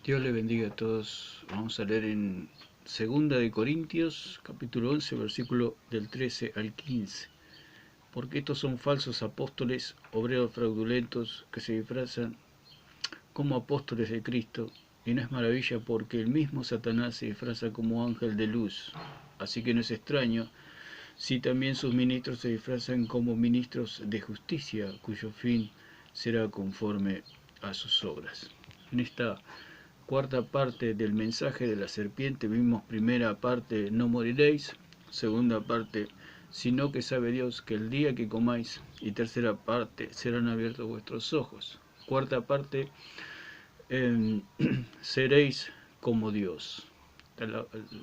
Dios le bendiga a todos. Vamos a leer en Segunda de Corintios, capítulo 11, versículo del 13 al 15. Porque estos son falsos apóstoles, obreros fraudulentos, que se disfrazan como apóstoles de Cristo, y no es maravilla porque el mismo Satanás se disfraza como ángel de luz. Así que no es extraño si también sus ministros se disfrazan como ministros de justicia, cuyo fin será conforme a sus obras. En esta cuarta parte del mensaje de la serpiente vimos primera parte, no moriréis; segunda parte, sino que sabe Dios que el día que comáis; y tercera parte, serán abiertos vuestros ojos. Cuarta parte, seréis como Dios.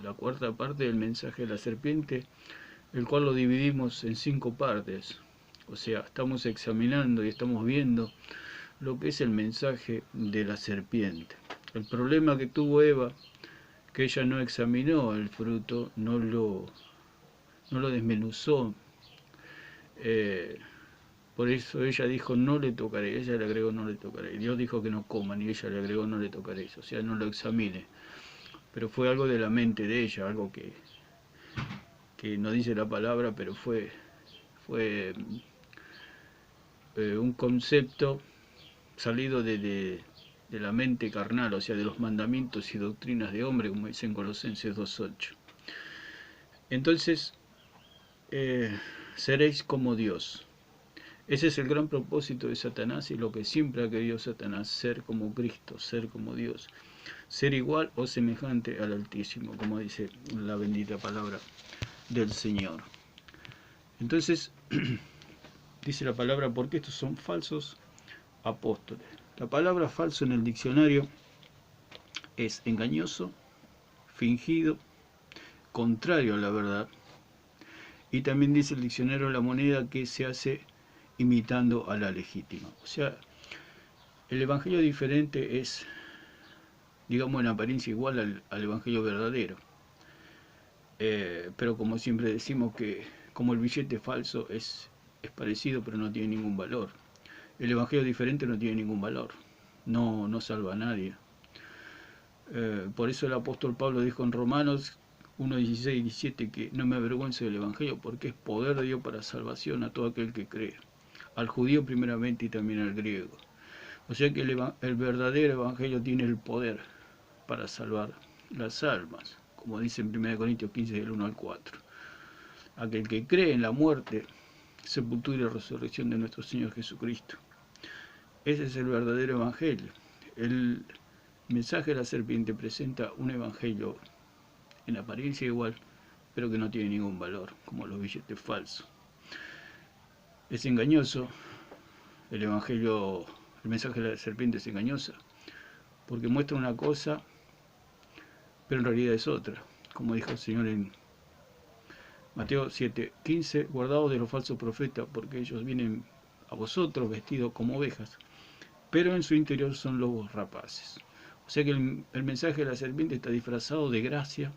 La cuarta parte del mensaje de la serpiente, el cual lo dividimos en 5 partes. O sea, estamos examinando y estamos viendo lo que es el mensaje de la serpiente. El problema que tuvo Eva, que ella no examinó el fruto, no lo desmenuzó. Por eso ella dijo, no le tocaré. Ella le agregó, no le tocaré. Dios dijo que no coman y ella le agregó, no le tocaréis. O sea, no lo examine. Pero fue algo de la mente de ella, algo que no dice la palabra, pero fue un concepto salido de la mente carnal, o sea, de los mandamientos y doctrinas de hombre, como dice en Colosenses 2:8. Entonces, seréis como Dios. Ese es el gran propósito de Satanás y lo que siempre ha querido Satanás: ser como Cristo, ser como Dios, ser igual o semejante al Altísimo, como dice la bendita palabra del Señor. Entonces, dice la palabra, porque estos son falsos apóstoles. La palabra falso en el diccionario es engañoso, fingido, contrario a la verdad. Y también dice el diccionario La Moneda que se hace imitando a la legítima. O sea, el evangelio diferente es, digamos, en apariencia igual al evangelio verdadero. Pero como siempre decimos que como el billete falso es parecido pero no tiene ningún valor. El evangelio diferente no tiene ningún valor. No salva a nadie. Por eso el apóstol Pablo dijo en Romanos 1:16 y 17 que no me avergüenzo del evangelio porque es poder de Dios para salvación a todo aquel que cree, al judío primeramente y también al griego. O sea que el verdadero evangelio tiene el poder para salvar las almas, como dice en 1 Corintios 15 del 1 al 4. Aquel que cree en la muerte, sepultura y resurrección de nuestro Señor Jesucristo. Ese es el verdadero evangelio. El mensaje de la serpiente presenta un evangelio en apariencia igual, pero que no tiene ningún valor, como los billetes falsos. Es engañoso, el mensaje de la serpiente es engañosa, porque muestra una cosa, pero en realidad es otra, como dijo el Señor en Mateo 7:15, guardaos de los falsos profetas, porque ellos vienen a vosotros vestidos como ovejas, pero en su interior son lobos rapaces. O sea que el mensaje de la serpiente está disfrazado de gracia,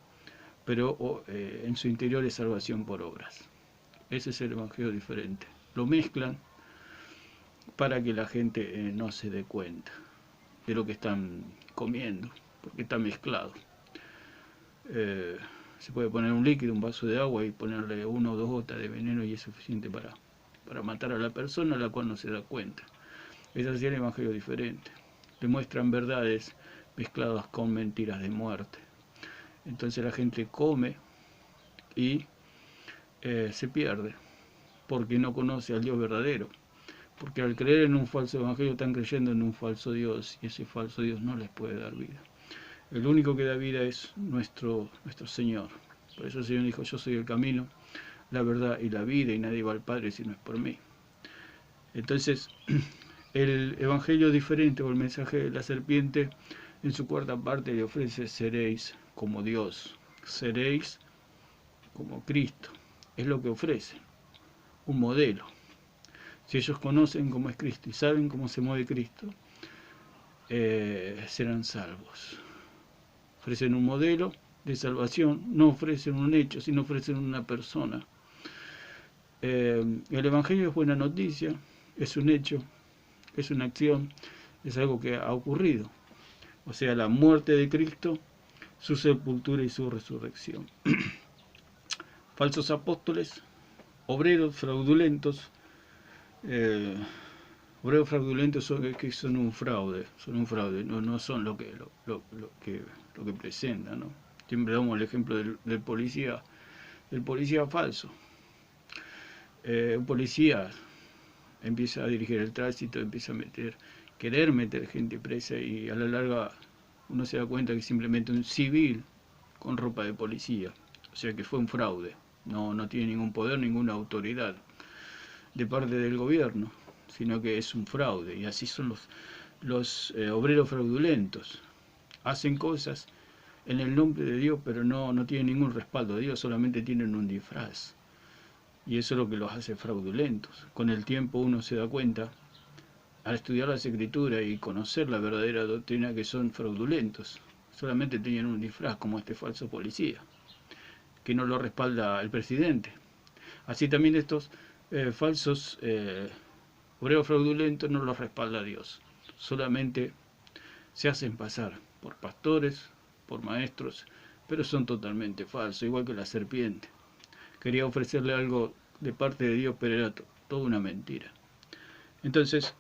pero en su interior es salvación por obras. Ese es el evangelio diferente. Lo mezclan para que la gente no se dé cuenta de lo que están comiendo, porque está mezclado. Se puede poner un líquido, un vaso de agua y ponerle 1 o 2 gotas de veneno y es suficiente para matar a la persona, a la cual no se da cuenta. Es así el evangelio diferente. Le muestran verdades mezcladas con mentiras de muerte. Entonces la gente come y se pierde, porque no conoce al Dios verdadero. Porque al creer en un falso evangelio están creyendo en un falso Dios, y ese falso Dios no les puede dar vida. El único que da vida es nuestro Señor. Por eso el Señor dijo, yo soy el camino, la verdad y la vida, y nadie va al Padre si no es por mí. Entonces, el evangelio diferente, o el mensaje de la serpiente, en su cuarta parte le ofrece: seréis como Dios, seréis como Cristo. Es lo que ofrece, un modelo. Si ellos conocen cómo es Cristo y saben cómo se mueve Cristo, serán salvos. Ofrecen un modelo de salvación, no ofrecen un hecho, sino ofrecen una persona. El evangelio es buena noticia, es un hecho, es una acción, es algo que ha ocurrido. o sea, la muerte de Cristo, su sepultura y su resurrección. Falsos apóstoles, obreros fraudulentos, eh, obreros fraudulentos que son un fraude, no son lo que presentan, ¿no? Siempre damos el ejemplo del policía falso. Un policía empieza a dirigir el tránsito, empieza a querer meter gente presa y a la larga uno se da cuenta que es simplemente un civil con ropa de policía. O sea que fue un fraude. No tiene ningún poder, ninguna autoridad de parte del gobierno, sino que es un fraude. Y así son los obreros fraudulentos. Hacen cosas en el nombre de Dios, pero no tienen ningún respaldo de Dios, solamente tienen un disfraz. Y eso es lo que los hace fraudulentos. Con el tiempo uno se da cuenta, al estudiar las escrituras y conocer la verdadera doctrina, que son fraudulentos. Solamente tenían un disfraz, como este falso policía, que no lo respalda el presidente. Así también estos falsos obreros fraudulentos no los respalda Dios. Solamente se hacen pasar por pastores, por maestros, pero son totalmente falsos, igual que la serpiente. Quería ofrecerle algo de parte de Dios, pero era toda una mentira. Entonces,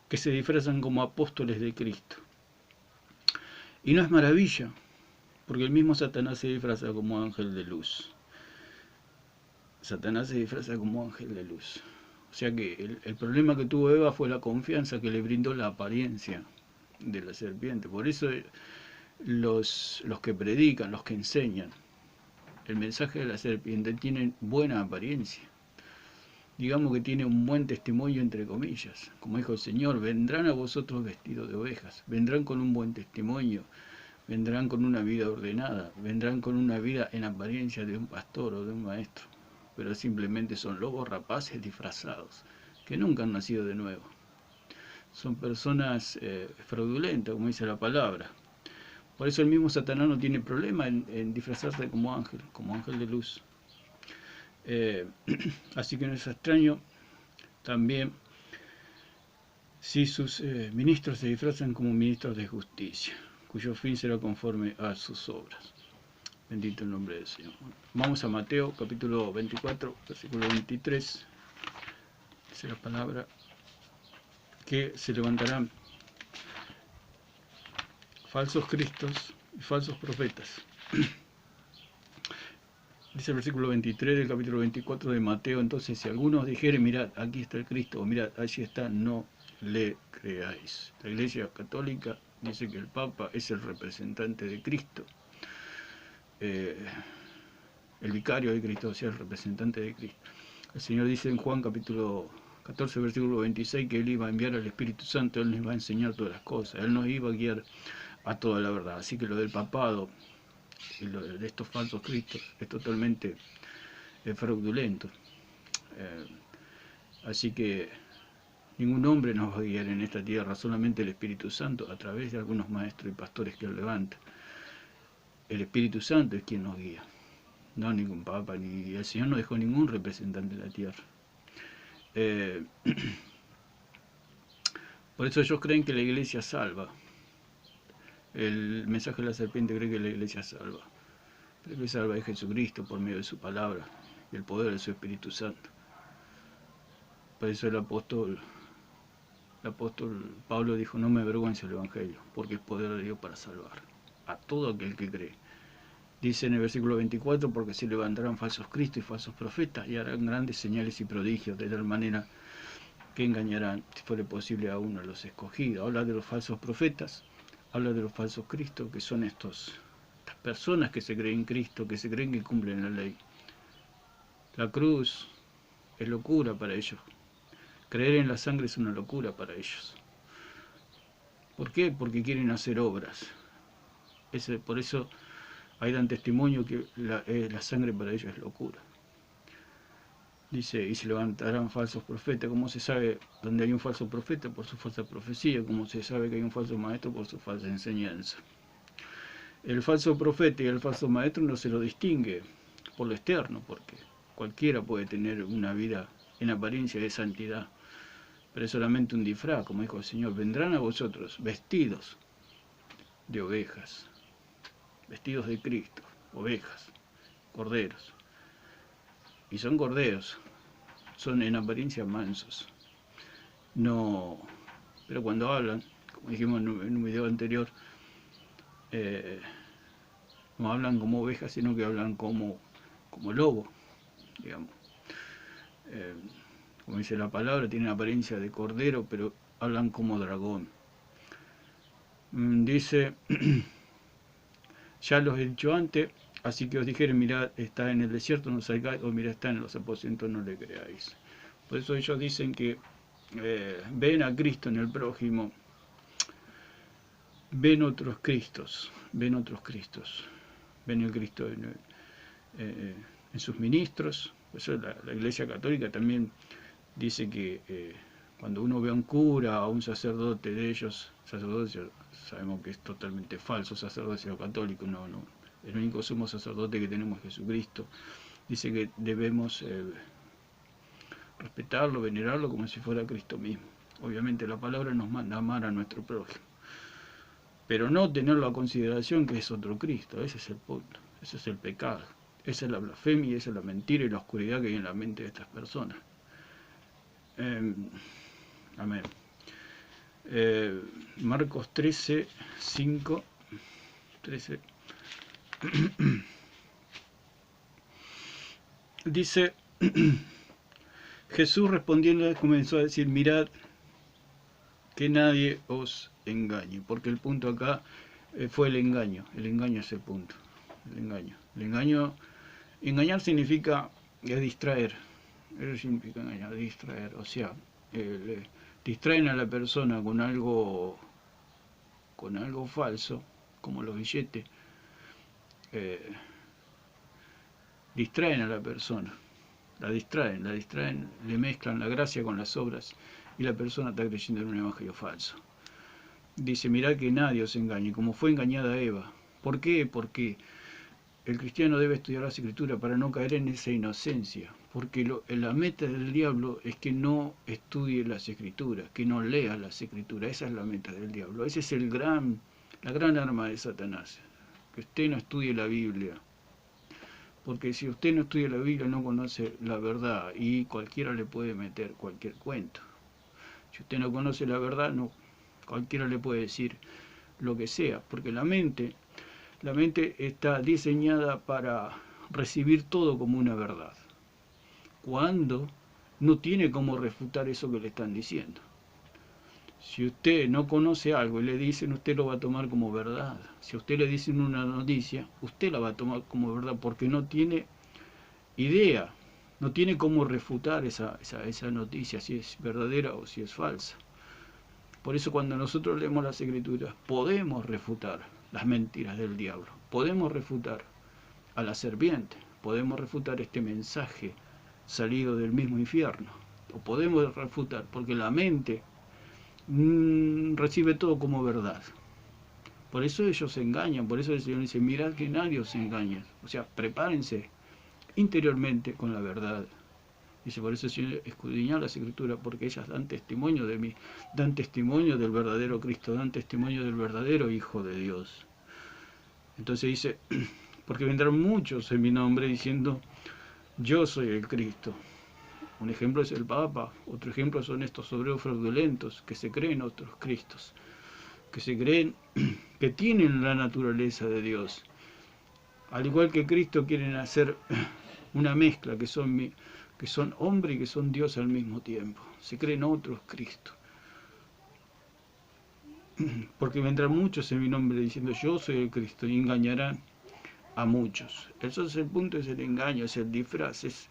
que se disfrazan como apóstoles de Cristo. Y no es maravilla, porque el mismo Satanás se disfraza como ángel de luz. Satanás se disfraza como ángel de luz. O sea que el problema que tuvo Eva fue la confianza que le brindó la apariencia de la serpiente. Por eso los que predican, los que enseñan el mensaje de la serpiente tienen buena apariencia. Digamos que tiene un buen testimonio, entre comillas. Como dijo el Señor, vendrán a vosotros vestidos de ovejas, vendrán con un buen testimonio, vendrán con una vida ordenada, vendrán con una vida en apariencia de un pastor o de un maestro, pero simplemente son lobos rapaces disfrazados, que nunca han nacido de nuevo. Son personas fraudulentas, como dice la palabra. Por eso el mismo Satanás no tiene problema en disfrazarse como ángel de luz. Así que no es extraño también si sus ministros se disfrazan como ministros de justicia, cuyo fin será conforme a sus obras. Bendito el nombre del Señor. Vamos a Mateo capítulo 24, versículo 23. Dice la palabra que se levantarán falsos cristos y falsos profetas. Dice el versículo 23 del capítulo 24 de Mateo: entonces si algunos dijeren, mirad, aquí está el Cristo, o mirad, allí está, no le creáis. La Iglesia Católica dice que el Papa es el representante de Cristo, el vicario de Cristo, o sea, el representante de Cristo. El Señor dice en Juan capítulo 14, versículo 26, que Él iba a enviar al Espíritu Santo, Él nos va a enseñar todas las cosas, Él nos iba a guiar a toda la verdad. Así que lo del papado y lo de estos falsos cristos es totalmente fraudulento. Así que ningún hombre nos va a guiar en esta tierra, solamente el Espíritu Santo, a través de algunos maestros y pastores que Él levanta. El Espíritu Santo es quien nos guía, no ningún papa, ni el Señor no dejó ningún representante en la tierra. Por eso ellos creen que la iglesia salva. El mensaje de la serpiente cree que la iglesia salva. Pero que salva es Jesucristo por medio de su palabra y el poder de su Espíritu Santo. Por eso el apóstol Pablo dijo: no me avergüenzo el Evangelio, porque es poder de Dios para salvar a todo aquel que cree. Dice en el versículo 24: porque se levantarán falsos cristos y falsos profetas y harán grandes señales y prodigios, de tal manera que engañarán, si fuere posible, a uno de los escogidos. Habla de los falsos profetas, habla de los falsos cristos, que son estas personas que se creen en Cristo, que se creen que cumplen la ley. La cruz es locura para ellos. Creer en la sangre es una locura para ellos. ¿Por qué? Porque quieren hacer obras. Por eso ahí dan testimonio que la sangre para ellos es locura. Dice: y se levantarán falsos profetas. ¿Cómo se sabe dónde hay un falso profeta? Por su falsa profecía. ¿Cómo se sabe que hay un falso maestro? Por su falsa enseñanza. El falso profeta y el falso maestro no se lo distingue por lo externo, porque cualquiera puede tener una vida en apariencia de santidad, pero es solamente un disfraz, como dijo el Señor: vendrán a vosotros vestidos de ovejas, vestidos de Cristo, ovejas, corderos. Y son corderos, son en apariencia mansos. No, pero cuando hablan, como dijimos en un video anterior, no hablan como ovejas, sino que hablan como lobo, digamos. Como dice la palabra, tienen apariencia de cordero, pero hablan como dragón. Dice, ya los he dicho antes, así que os dijeren, mirad, está en el desierto, no salgáis, o mirad, está en los aposentos, no le creáis. Por eso ellos dicen que ven a Cristo en el prójimo, ven otros Cristos, ven el Cristo en sus ministros. Por eso la Iglesia Católica también dice que cuando uno ve a un cura o a un sacerdote de ellos, sacerdocio, sabemos que es totalmente falso, sacerdocio católico, no, el único sumo sacerdote que tenemos es Jesucristo. Dice que debemos respetarlo, venerarlo como si fuera Cristo mismo. Obviamente la palabra nos manda a amar a nuestro prójimo, pero no tenerlo a consideración que es otro Cristo. Ese es el punto, ese es el pecado, esa es la blasfemia, esa es la mentira y la oscuridad que hay en la mente de estas personas. Amén. Marcos 13, 5, 13. Dice, Jesús respondiendo comenzó a decir, mirad que nadie os engañe, porque el punto acá fue el engaño es el punto, el engañar significa distraer, eso significa engañar, distraer, o sea, distraen a la persona con algo falso, como los billetes, distraen a la persona, la distraen, le mezclan la gracia con las obras y la persona está creyendo en un evangelio falso. Dice, mirad que nadie os engañe, como fue engañada Eva. ¿Por qué? Porque el cristiano debe estudiar la Escritura para no caer en esa inocencia, porque la meta del diablo es que no estudie las Escrituras, que no lea las Escrituras. Esa es la meta del diablo, esa es la gran arma de Satanás, que usted no estudie la Biblia, porque si usted no estudia la Biblia no conoce la verdad y cualquiera le puede meter cualquier cuento. Si usted no conoce la verdad, no, cualquiera le puede decir lo que sea, porque la mente está diseñada para recibir todo como una verdad, cuando no tiene cómo refutar eso que le están diciendo. Si usted no conoce algo y le dicen, usted lo va a tomar como verdad. Si a usted le dicen una noticia, usted la va a tomar como verdad porque no tiene idea, no tiene cómo refutar esa noticia, si es verdadera o si es falsa. Por eso cuando nosotros leemos las Escrituras podemos refutar las mentiras del diablo, podemos refutar a la serpiente, podemos refutar este mensaje salido del mismo infierno, o podemos refutar porque la mente recibe todo como verdad. Por eso ellos se engañan, por eso el Señor dice, mirad que nadie os engañe. O sea, prepárense interiormente con la verdad. Dice, por eso el Señor escudriña las Escrituras, porque ellas dan testimonio de mí, dan testimonio del verdadero Cristo, dan testimonio del verdadero Hijo de Dios. Entonces dice, porque vendrán muchos en mi nombre diciendo, yo soy el Cristo. Un ejemplo es el Papa, otro ejemplo son estos obreros fraudulentos que se creen otros Cristos, que se creen que tienen la naturaleza de Dios. Al igual que Cristo quieren hacer una mezcla, que son hombre y que son Dios al mismo tiempo. Se creen otros Cristos. Porque vendrán muchos en mi nombre diciendo yo soy el Cristo y engañarán a muchos. Eso es el punto, es el engaño, es el disfraz, es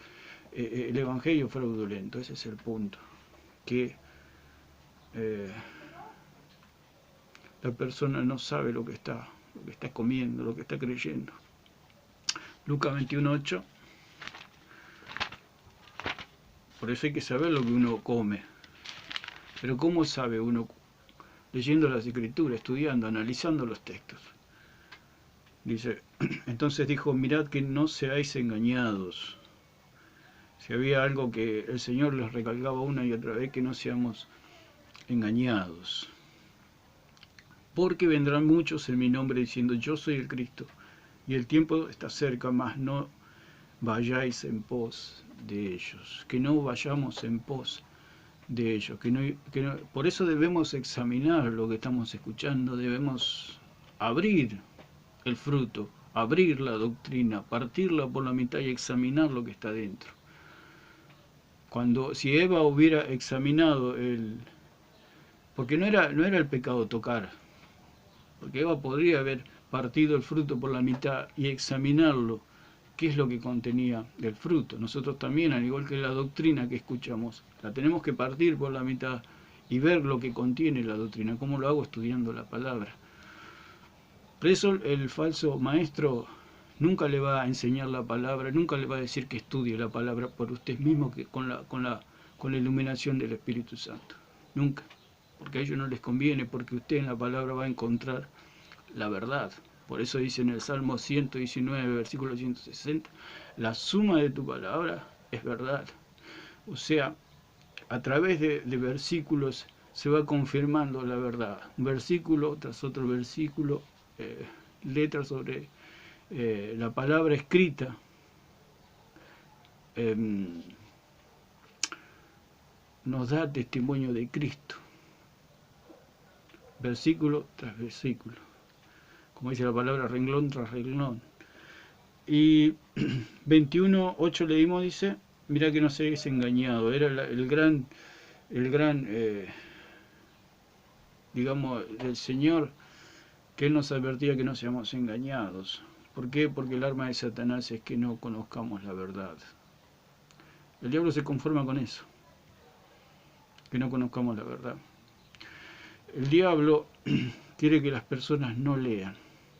el evangelio fraudulento. Ese es el punto. Que la persona no sabe lo que está comiendo, lo que está creyendo. Lucas 21:8. Por eso hay que saber lo que uno come. Pero ¿cómo sabe uno? Leyendo las Escrituras, estudiando, analizando los textos. Dice, entonces dijo, mirad que no seáis engañados. Si había algo que el Señor les recalcaba una y otra vez, que no seamos engañados. Porque vendrán muchos en mi nombre diciendo, yo soy el Cristo, y el tiempo está cerca, mas no vayáis en pos de ellos, que no vayamos en pos de ellos, por eso debemos examinar lo que estamos escuchando, debemos abrir el fruto, abrir la doctrina, partirla por la mitad y examinar lo que está dentro. Si Eva hubiera examinado porque no era el pecado tocar, porque Eva podría haber partido el fruto por la mitad y examinarlo, qué es lo que contenía el fruto. Nosotros también, al igual que la doctrina que escuchamos, la tenemos que partir por la mitad y ver lo que contiene la doctrina. ¿Cómo lo hago? Estudiando la palabra. Por eso el falso maestro nunca le va a enseñar la palabra, nunca le va a decir que estudie la palabra por usted mismo, que con la iluminación del Espíritu Santo. Nunca. Porque a ellos no les conviene, porque usted en la palabra va a encontrar la verdad. Por eso dice en el Salmo 119, versículo 160, la suma de tu palabra es verdad. O sea, a través de versículos se va confirmando la verdad. Un versículo tras otro versículo, letra sobre la palabra escrita, nos da testimonio de Cristo. Versículo tras versículo. Como dice la palabra, renglón tras renglón. Y 21:8 leímos, dice, mira que no seáis engañado. Era el gran digamos, el Señor, que Él nos advertía que no seamos engañados. ¿Por qué? Porque el arma de Satanás es que no conozcamos la verdad. El diablo se conforma con eso, que no conozcamos la verdad. El diablo quiere que las personas no lean,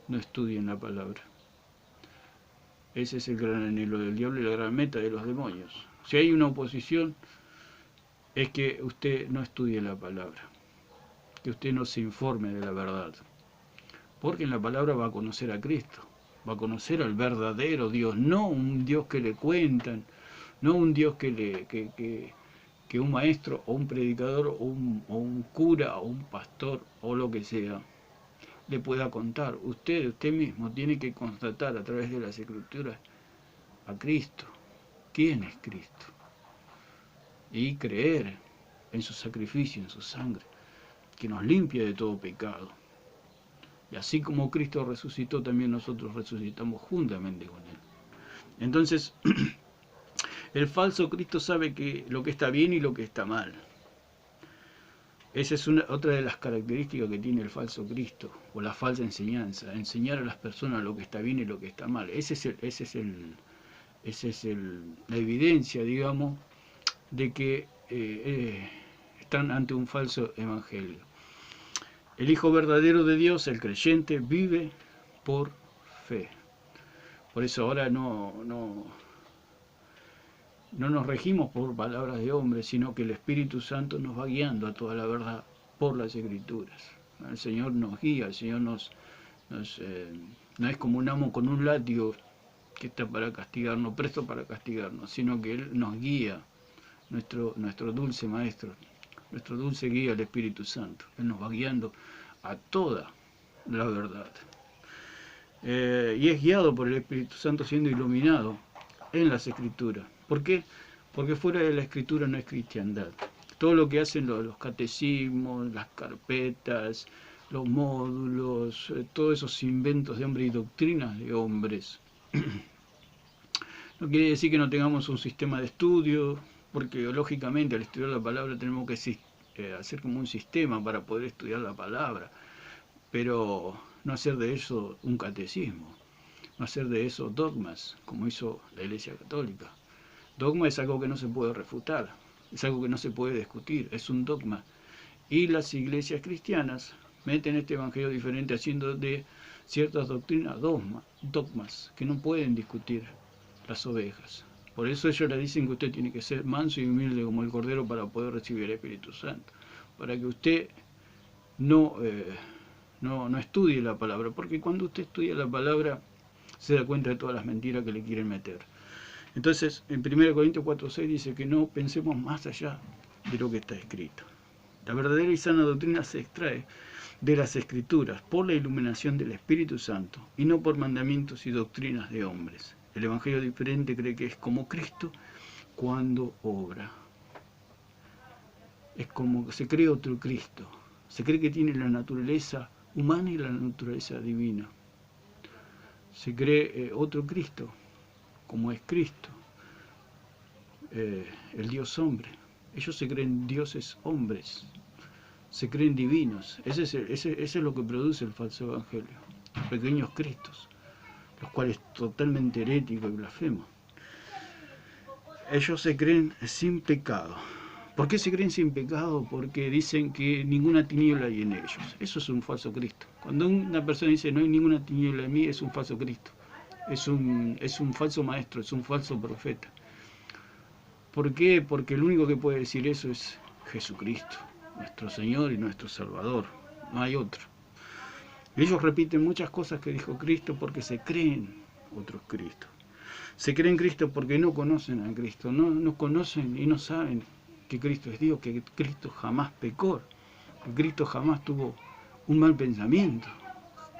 no estudien la palabra. Ese es el gran anhelo del diablo y la gran meta de los demonios. Si hay una oposición, es que usted no estudie la palabra, que usted no se informe de la verdad. Porque en la palabra va a conocer a Cristo, va a conocer al verdadero Dios, no un Dios que le cuentan, no un Dios que un maestro o un predicador o un cura o un pastor o lo que sea le pueda contar. Usted mismo tiene que constatar a través de las Escrituras a Cristo. ¿Quién es Cristo? Y creer en su sacrificio, en su sangre, que nos limpia de todo pecado. Y así como Cristo resucitó, también nosotros resucitamos juntamente con Él. Entonces, el falso Cristo sabe que lo que está bien y lo que está mal. Esa es otra de las características que tiene el falso Cristo, o la falsa enseñanza, enseñar a las personas lo que está bien y lo que está mal. Esa es la evidencia, digamos, de que están ante un falso evangelio. El Hijo verdadero de Dios, el creyente, vive por fe. Por eso ahora no nos regimos por palabras de hombres, sino que el Espíritu Santo nos va guiando a toda la verdad por las Escrituras. El Señor nos guía, el Señor no es como un amo con un látigo que está para castigarnos, presto para castigarnos, sino que Él nos guía, nuestro dulce Maestro, nuestro dulce guía, el Espíritu Santo. Él nos va guiando a toda la verdad. Y es guiado por el Espíritu Santo, siendo iluminado en las Escrituras. ¿Por qué? Porque fuera de la Escritura no es cristiandad. Todo lo que hacen los catecismos, las carpetas, los módulos, todos esos inventos de hombres y doctrinas de hombres. No quiere decir que no tengamos un sistema de estudio, porque lógicamente al estudiar la palabra tenemos que hacer como un sistema para poder estudiar la palabra, pero no hacer de eso un catecismo, no hacer de eso dogmas, como hizo la Iglesia Católica. Dogma es algo que no se puede refutar, es algo que no se puede discutir, es un dogma. Y las iglesias cristianas meten este evangelio diferente haciendo de ciertas doctrinas dogmas que no pueden discutir las ovejas. Por eso ellos le dicen que usted tiene que ser manso y humilde como el Cordero para poder recibir el Espíritu Santo, para que usted no estudie la palabra, porque cuando usted estudia la palabra se da cuenta de todas las mentiras que le quieren meter. Entonces, en 1 Corintios 4:6 dice que no pensemos más allá de lo que está escrito. La verdadera y sana doctrina se extrae de las Escrituras, por la iluminación del Espíritu Santo, y no por mandamientos y doctrinas de hombres. El Evangelio diferente cree que es como Cristo cuando obra. Es como que se cree otro Cristo. Se cree que tiene la naturaleza humana y la naturaleza divina. Se cree otro Cristo, como es Cristo, el Dios hombre. Ellos se creen dioses hombres, se creen divinos. Ese es lo que produce el falso evangelio. Pequeños cristos, los cuales totalmente heréticos y blasfemos. Ellos se creen sin pecado. ¿Por qué se creen sin pecado? Porque dicen que ninguna tiniebla hay en ellos. Eso es un falso Cristo. Cuando una persona dice no hay ninguna tiniebla en mí, es un falso Cristo. Es un falso maestro, es un falso profeta. ¿Por qué? Porque el único que puede decir eso es Jesucristo, nuestro Señor y nuestro Salvador. No hay otro. Ellos repiten muchas cosas que dijo Cristo porque se creen otros Cristos. Se creen Cristo porque no conocen a Cristo, no conocen y no saben que Cristo es Dios, que Cristo jamás pecó, que Cristo jamás tuvo un mal pensamiento,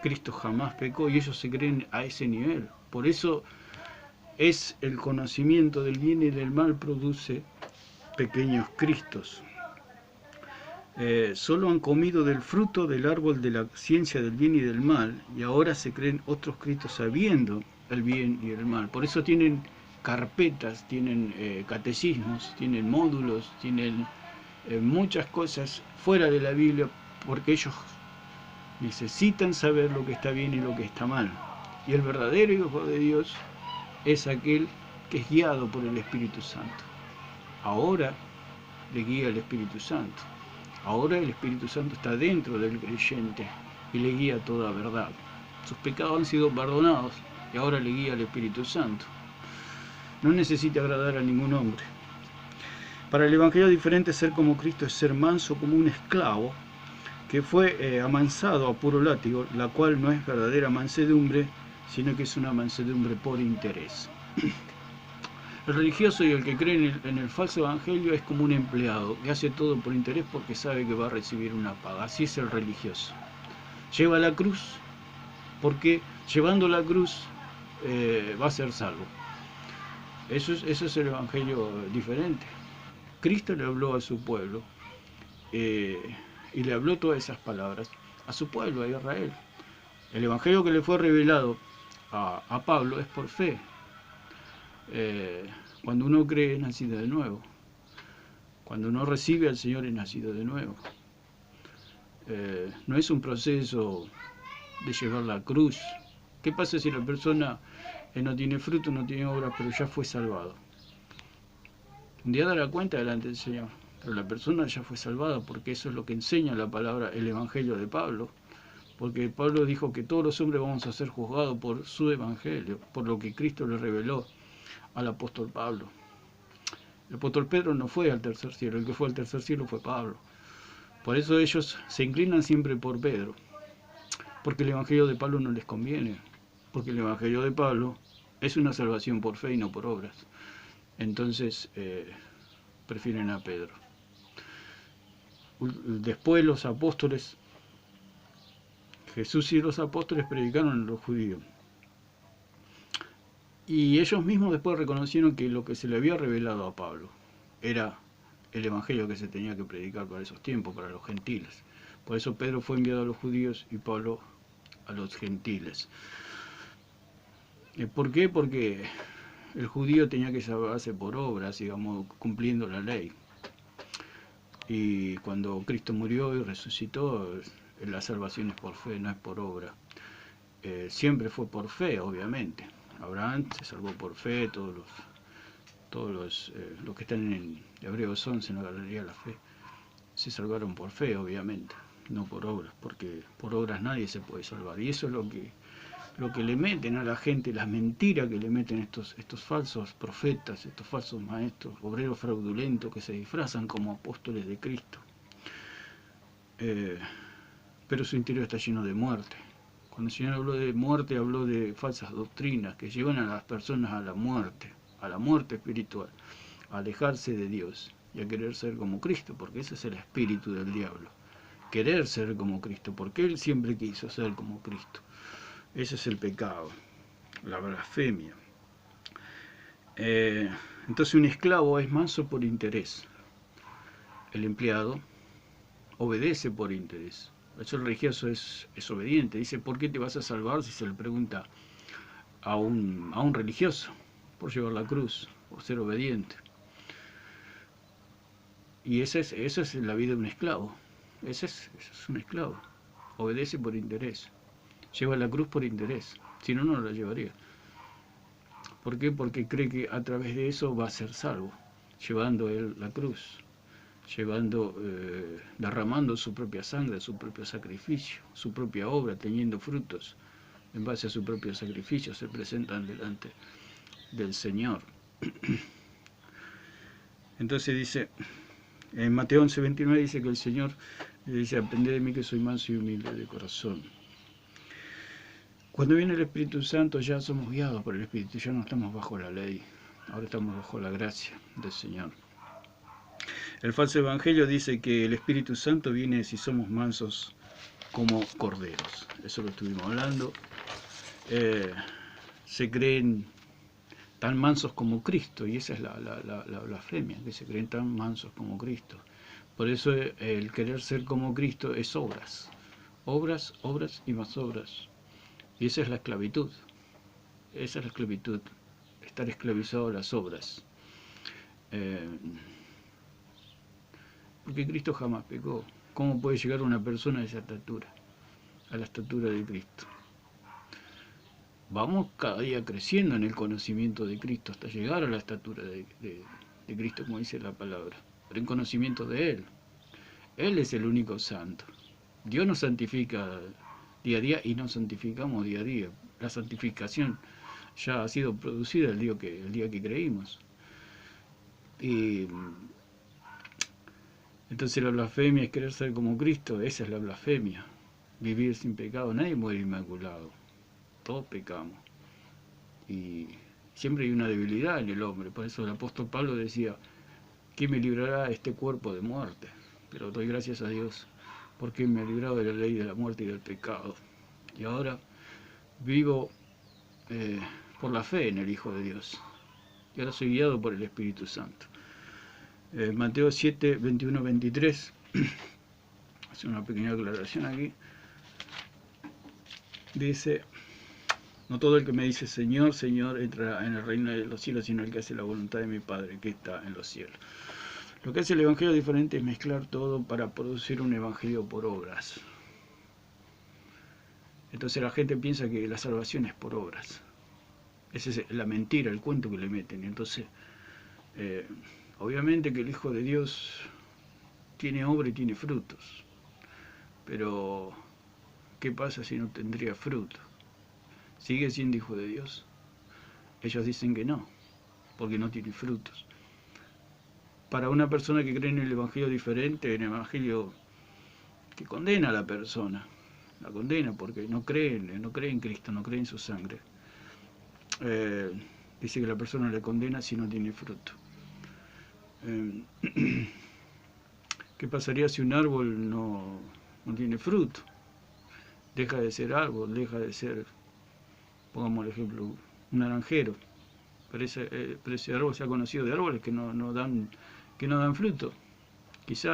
Cristo jamás pecó y ellos se creen a ese nivel. Por eso es el conocimiento del bien y del mal produce pequeños Cristos. Solo han comido del fruto del árbol de la ciencia del bien y del mal y ahora se creen otros Cristos sabiendo el bien y el mal. Por eso tienen carpetas, tienen catecismos, tienen módulos, tienen muchas cosas fuera de la Biblia porque ellos necesitan saber lo que está bien y lo que está mal. Y el verdadero Hijo de Dios es aquel que es guiado por el Espíritu Santo. Ahora le guía el Espíritu Santo. Ahora el Espíritu Santo está dentro del creyente y le guía toda verdad. Sus pecados han sido perdonados y ahora le guía el Espíritu Santo. No necesita agradar a ningún hombre. Para el Evangelio diferente, ser como Cristo es ser manso como un esclavo que fue amansado a puro látigo, la cual no es verdadera mansedumbre, sino que es una mansedumbre por interés. El religioso y el que cree en el falso evangelio es como un empleado que hace todo por interés porque sabe que va a recibir una paga. Así es el religioso. Lleva la cruz porque llevando la cruz va a ser salvo. Eso es el evangelio diferente. Cristo le habló a su pueblo y le habló todas esas palabras a su pueblo, a Israel. El evangelio que le fue revelado a Pablo es por fe. Cuando uno cree es nacido de nuevo. Cuando uno recibe al Señor es nacido de nuevo. No es un proceso de llevar la cruz. ¿Qué pasa si la persona no tiene fruto, no tiene obra, pero ya fue salvado? Un día dará cuenta delante del Señor, pero la persona ya fue salvada porque eso es lo que enseña la palabra, el evangelio de Pablo. Porque Pablo dijo que todos los hombres vamos a ser juzgados por su evangelio, por lo que Cristo le reveló al apóstol Pablo. El apóstol Pedro no fue al tercer cielo, el que fue al tercer cielo fue Pablo. Por eso ellos se inclinan siempre por Pedro, porque el evangelio de Pablo no les conviene, porque el evangelio de Pablo es una salvación por fe y no por obras. Entonces prefieren a Pedro. Después los apóstoles, Jesús y los apóstoles predicaron a los judíos. Y ellos mismos después reconocieron que lo que se le había revelado a Pablo era el evangelio que se tenía que predicar para esos tiempos, para los gentiles. Por eso Pedro fue enviado a los judíos y Pablo a los gentiles. ¿Por qué? Porque el judío tenía que salvarse por obras, digamos, cumpliendo la ley. Y cuando Cristo murió y resucitó, la salvación es por fe, no es por obra. Siempre fue por fe, obviamente. Abraham se salvó por fe, todos los que están en Hebreos 11, en la galería de la fe, se salvaron por fe, obviamente, no por obras, porque por obras nadie se puede salvar. Y eso es lo que le meten a la gente, las mentiras que le meten estos falsos profetas, estos falsos maestros, obreros fraudulentos que se disfrazan como apóstoles de Cristo. Pero su interior está lleno de muerte. Cuando el Señor habló de muerte, habló de falsas doctrinas que llevan a las personas a la muerte espiritual, a alejarse de Dios y a querer ser como Cristo, porque ese es el espíritu del diablo. querer ser como Cristo, porque Él siempre quiso ser como Cristo. Ese es el pecado, la blasfemia. Entonces un esclavo es manso por interés. El empleado obedece por interés. El religioso es obediente. Dice, ¿por qué te vas a salvar? Si se le pregunta a un religioso, por llevar la cruz, por ser obediente. Y esa es la vida de un esclavo. Ese es un esclavo. Obedece por interés. Lleva la cruz por interés. Si no, no la llevaría. ¿Por qué? Porque cree que a través de eso va a ser salvo. Llevando él la cruz. Derramando su propia sangre, su propio sacrificio, su propia obra, teniendo frutos. En base a su propio sacrificio se presentan delante del Señor. Entonces dice, en Mateo 11:29 dice que el Señor le dice, aprended de mí que soy manso y humilde de corazón. Cuando viene el Espíritu Santo ya somos guiados por el Espíritu, ya no estamos bajo la ley, ahora estamos bajo la gracia del Señor. El falso evangelio dice que el Espíritu Santo viene si somos mansos como corderos. Eso lo estuvimos hablando. Se creen tan mansos como Cristo, y esa es la blasfemia, que se creen tan mansos como Cristo. Por eso el querer ser como Cristo es obras. Obras, obras y más obras. Y esa es la esclavitud. Esa es la esclavitud. Estar esclavizado a las obras. Porque Cristo jamás pecó. ¿Cómo puede llegar una persona a esa estatura? A la estatura de Cristo. Vamos cada día creciendo en el conocimiento de Cristo hasta llegar a la estatura de Cristo, como dice la palabra. Pero en conocimiento de Él. Él es el único santo. Dios nos santifica día a día y nos santificamos día a día. La santificación ya ha sido producida el día que creímos. Y entonces la blasfemia es querer ser como Cristo. Esa es la blasfemia. Vivir sin pecado. Nadie muere inmaculado. Todos pecamos. Y siempre hay una debilidad en el hombre. Por eso el apóstol Pablo decía, ¿quién me librará este cuerpo de muerte? Pero doy gracias a Dios porque me ha librado de la ley de la muerte y del pecado. Y ahora vivo por la fe en el Hijo de Dios. Y ahora soy guiado por el Espíritu Santo. Mateo 7, 21, 23. Hace una pequeña aclaración aquí. Dice, no todo el que me dice Señor, Señor, entra en el reino de los cielos, sino el que hace la voluntad de mi Padre que está en los cielos. Lo que hace el Evangelio diferente es mezclar todo para producir un Evangelio por obras. Entonces la gente piensa que la salvación es por obras. Esa es la mentira, el cuento que le meten. Entonces, obviamente que el Hijo de Dios tiene obra y tiene frutos. Pero, ¿qué pasa si no tendría fruto? ¿Sigue siendo Hijo de Dios? Ellos dicen que no, porque no tiene frutos. Para una persona que cree en el Evangelio diferente, en el Evangelio que condena a la persona, la condena porque no cree en Cristo, no cree en su sangre. Dice que la persona le condena si no tiene fruto. ¿Qué pasaría si un árbol no tiene fruto? Deja de ser árbol, deja de ser, pongamos el ejemplo, un naranjero. Pero ese árbol se ha conocido de árboles que no dan fruto. Quizá